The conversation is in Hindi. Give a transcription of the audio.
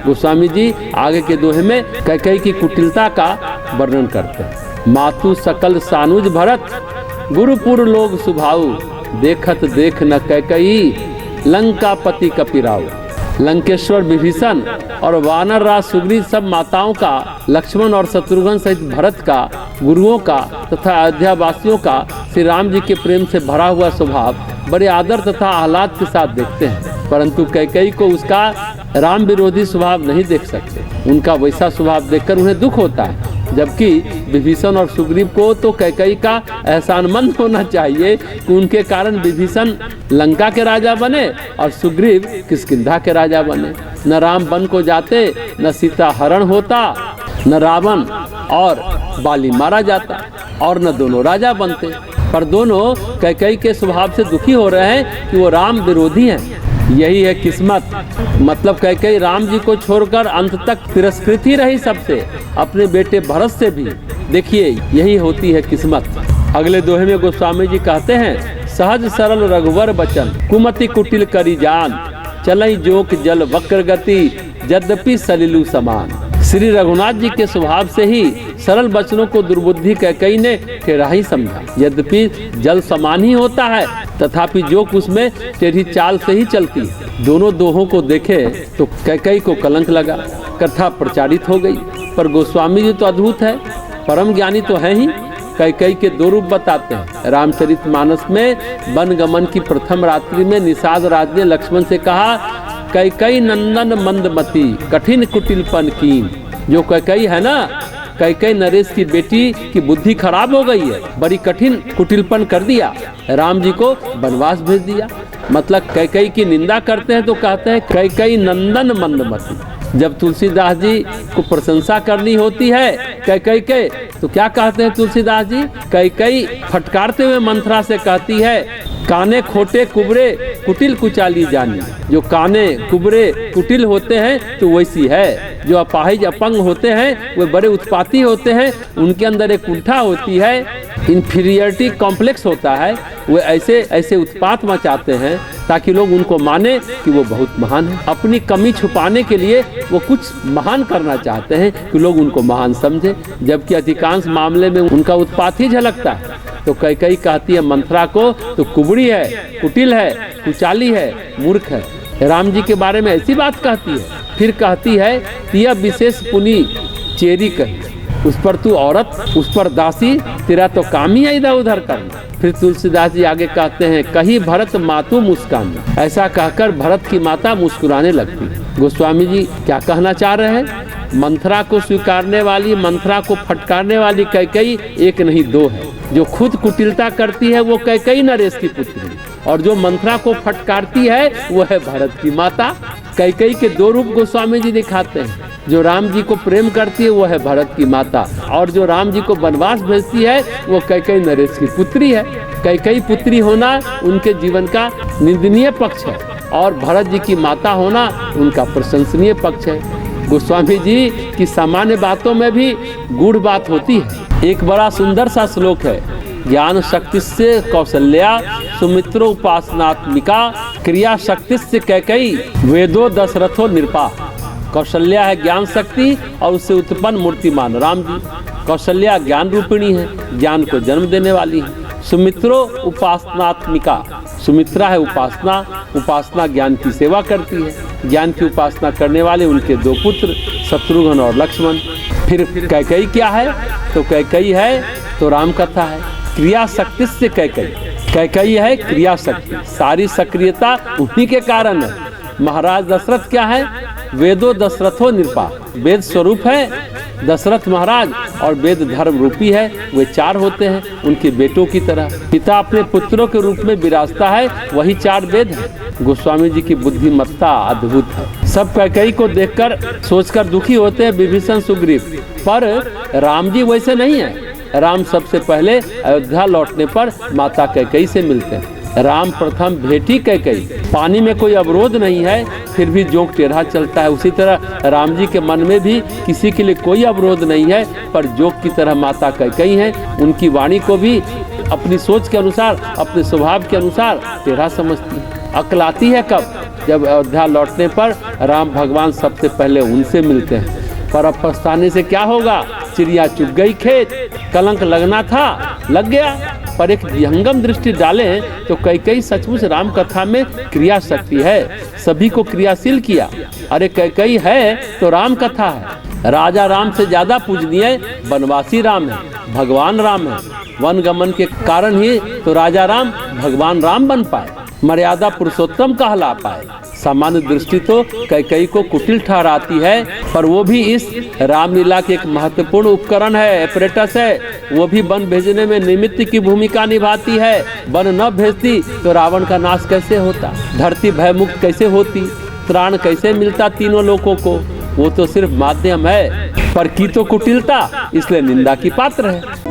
गोस्वामी जी आगे के दोहे में कैकेयी की कुटिलता का वर्णन करते हैं। मातु सकल सानुज भरत, गुरुपुर लोग सुभाऊ, देखत देख न कैकेयी, लंकापति कपिराव। लंकेश्वर विभीषण और वानर राज सुग्रीव सब माताओं का, लक्ष्मण और शत्रुघ्न सहित भरत का, गुरुओं का तथा अयोध्या वासियों का श्री राम जी के प्रेम से भरा हुआ स्वभाव बड़े आदर तथा आह्लाद के साथ देखते हैं, परंतु कैकेयी को उसका राम विरोधी स्वभाव नहीं देख सकते। उनका वैसा स्वभाव देखकर उन्हें दुख होता है। जबकि विभीषण और सुग्रीव को तो कैकेयी का एहसानमंद होना चाहिए कि उनके कारण विभीषण लंका के राजा बने और सुग्रीव किष्किंधा के राजा बने। न राम वन को जाते, न सीता हरण होता, न रावण और बाली मारा जाता और न दोनों राजा बनते। पर दोनों कैकेयी के स्वभाव से दुखी हो रहे हैं कि वो राम विरोधी हैं। यही है किस्मत। मतलब कैकेयी राम जी को छोड़कर अंत तक तिरस्कृत ही रही सबसे, अपने बेटे भरत से भी। देखिए यही होती है किस्मत। अगले दोहे में गोस्वामी जी कहते हैं, सहज सरल रघुवर बचन, कुमति कुटिल करी जान, चलई जोक जल वक्र गति, यद्यपि सलिलु समान। श्री रघुनाथ जी के स्वभाव से ही सरल वचनों को दुर्बुद्धि कैकेयी ने टेढ़ा ही समझा। यद्यपि जल समान ही होता है, तथापि जोक उसमें टेढ़ी चाल से ही चलती है। दोनों दोहों को देखे तो कैकेयी को कलंक लगा, कथा प्रचारित हो गई। पर गोस्वामी जी तो अद्भुत है, परम ज्ञानी तो है ही। कैकेयी के दो रूप बताते हैं। रामचरितमानस में वन गमन की प्रथम रात्रि में निषाद राज ने लक्ष्मण से कहा, कैकेयी नंदन मंदमती, कठिन कुटिलपन कीन। जो कैकेयी है ना, कैकेयी नरेश की बेटी की बुद्धि खराब हो गई है, बड़ी कठिन कुटिलपन कर दिया, राम जी को वनवास भेज दिया। मतलब कैकेयी की निंदा करते हैं तो कहते हैं कैकेयी नंदन मंदमती। जब तुलसीदास जी को प्रशंसा करनी होती है कैकेयी के, तो क्या कहते हैं तुलसीदास जी? कैकेयी फटकारते हुए मंथरा से कहती है, काने खोटे कुबरे कुटिल कुचाली जानी। जो काने कुबरे कुटिल होते हैं तो वैसी है। जो अपाहिज अपंग होते हैं वे बड़े उत्पाती होते हैं, उनके अंदर एक कुंठा होती है, इंफीरियरिटी कॉम्प्लेक्स होता है। वे ऐसे ऐसे उत्पात मचाते हैं ताकि लोग उनको माने कि वो बहुत महान है। अपनी कमी छुपाने के लिए वो कुछ महान करना चाहते हैं कि लोग उनको महान समझे, जबकि अधिकांश मामले में उनका उत्पात ही झलकता है। तो कैकेयी कहती है मंथरा को तो कुबड़ी है, कुटिल है, कुचाली है, मूर्ख है। राम जी के बारे में ऐसी बात कहती है। फिर कहती है, तिया विशेष पुनी चेरी कही, उस पर तू औरत, उस पर दासी, तेरा तो काम ही है इधर उधर करना। फिर तुलसीदास जी आगे कहते हैं, कही भरत मातु मुस्कान। ऐसा कहकर भरत की माता मुस्कुराने लगती। गोस्वामी जी क्या कहना चाह रहे हैं? मंथरा को स्वीकारने वाली, मंथरा को फटकारने वाली कैकेयी एक नहीं दो है। जो खुद कुटिलता करती है वो कैकेयी नरेश की पुत्री, और जो मंथरा को फटकारती है वो है भरत की माता। कैकेयी के दो रूप गोस्वामी जी दिखाते हैं। जो राम जी को प्रेम करती है वो है भरत की माता, और जो राम जी को वनवास भेजती है वो कैकेयी नरेश की पुत्री है। कैकेयी पुत्री होना उनके जीवन का निंदनीय पक्ष है, और भरत जी की माता होना उनका प्रशंसनीय पक्ष है। गोस्वामी जी की सामान्य बातों में भी गूढ़ बात होती है। एक बड़ा सुंदर सा श्लोक है, ज्ञान शक्ति से कौशल्या, सुमित्रो उपासनात्मिका, क्रिया शक्ति से कैकेयी, वेदो दशरथो निरपा। कौशल्या है ज्ञान शक्ति और उससे उत्पन्न मूर्तिमान राम जी। कौशल्या ज्ञान रूपिणी है, ज्ञान को जन्म देने वाली है। सुमित्रो उपासनात्मिका, सुमित्रा है उपासना, उपासना ज्ञान की सेवा करती है। ज्ञान की उपासना करने वाले उनके दो पुत्र शत्रुघ्न और लक्ष्मण। फिर कैकेयी क्या है? तो कैकेयी है तो राम कथा है। क्रिया शक्ति से कैकेयी है क्रिया शक्ति, सारी सक्रियता उन्हीं के कारण है। महाराज दशरथ क्या है? वेदो दशरथो निरपा, वेद स्वरूप है दशरथ महाराज, और वेद धर्म रूपी है। वे चार होते हैं उनके बेटों की तरह। पिता अपने पुत्रों के रूप में विराजता है, वही चार वेद है। गोस्वामी जी की बुद्धिमत्ता अद्भुत है। सब कैकेयी को देखकर सोचकर दुखी होते हैं विभीषण सुग्रीव, पर राम जी वैसे नहीं है। राम सबसे पहले अयोध्या लौटने पर माता कैकेयी से मिलते हैं। राम प्रथम भेटी कैकेयी, पानी में कोई अवरोध नहीं है फिर भी जोक टेढ़ा चलता है। उसी तरह राम जी के मन में भी किसी के लिए कोई अवरोध नहीं है, पर जोक की तरह माता कैकेयी है। उनकी वाणी को भी अपनी सोच के अनुसार, अपने स्वभाव के अनुसार टेढ़ा समझती है। अकलाती है कब? जब अयोध्या लौटने पर राम भगवान सबसे पहले उनसे मिलते हैं। पर अब पछताने से क्या होगा, चिड़िया चुग गई खेत, कलंक लगना था लग गया। पर एक विहंगम दृष्टि डालें तो कैकेयी सचमुच राम कथा में क्रिया शक्ति है, सभी को क्रियाशील किया। अरे कैकेयी है तो राम कथा है। राजा राम से ज्यादा पूजनीय वनवासी राम है, भगवान राम है। वन गमन के कारण ही तो राजा राम भगवान राम बन पाए, मर्यादा पुरुषोत्तम कहला पाए। सामान्य दृष्टि तो कैकेयी को कुटिल ठहराती है, पर वो भी इस रामलीला के एक महत्वपूर्ण उपकरण है, एपरेटस है। वो भी वन भेजने में निमित्त की भूमिका निभाती है। वन न भेजती तो रावण का नाश कैसे होता, धरती भयमुक्त कैसे होती, त्राण कैसे मिलता तीनों लोगों को। वो तो सिर्फ माध्यम है, पर की तो कुटिलता, इसलिए निंदा की पात्र है।